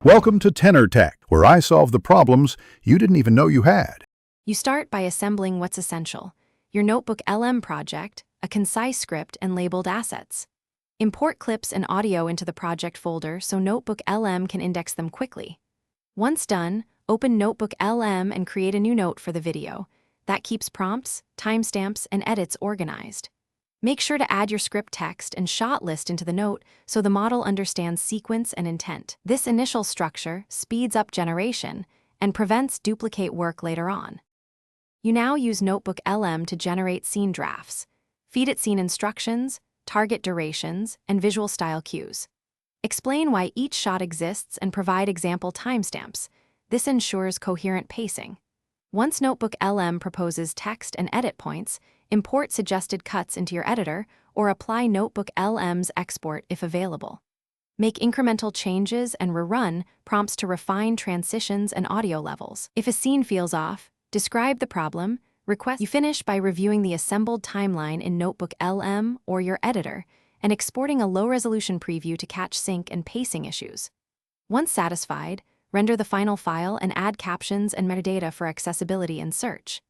Welcome to Tenor Tech, where I solve the problems you didn't even know you had. You start by assembling what's essential: your Notebooklm project, a concise script, and labeled assets. Import clips and audio into the project folder so Notebooklm can index them quickly. Once done, open Notebooklm and create a new note for the video. That keeps prompts, timestamps, and edits organized. Make sure to add your script text and shot list into the note so the model understands sequence and intent. This initial structure speeds up generation and prevents duplicate work later on. You now use Notebooklm to generate scene drafts. Feed it scene instructions, target durations, and visual style cues. Explain why each shot exists and provide example timestamps. This ensures coherent pacing. Once Notebooklm proposes text and edit points, import suggested cuts into your editor or apply Notebooklm's export if available. Make incremental changes and rerun prompts to refine transitions and audio levels. If a scene feels off, describe the problem. You finish by reviewing the assembled timeline in Notebooklm or your editor and exporting a low-resolution preview to catch sync and pacing issues. Once satisfied, render the final file and add captions and metadata for accessibility and search.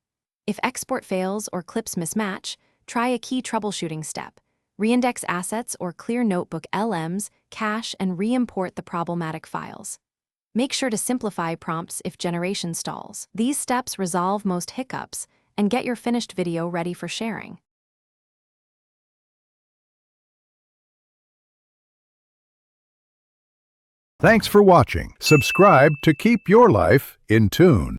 If export fails or clips mismatch, try a key troubleshooting step. Reindex assets or clear Notebooklm's cache and re-import the problematic files. Make sure to simplify prompts if generation stalls. These steps resolve most hiccups and get your finished video ready for sharing. Thanks for watching. Subscribe to keep your life in tune.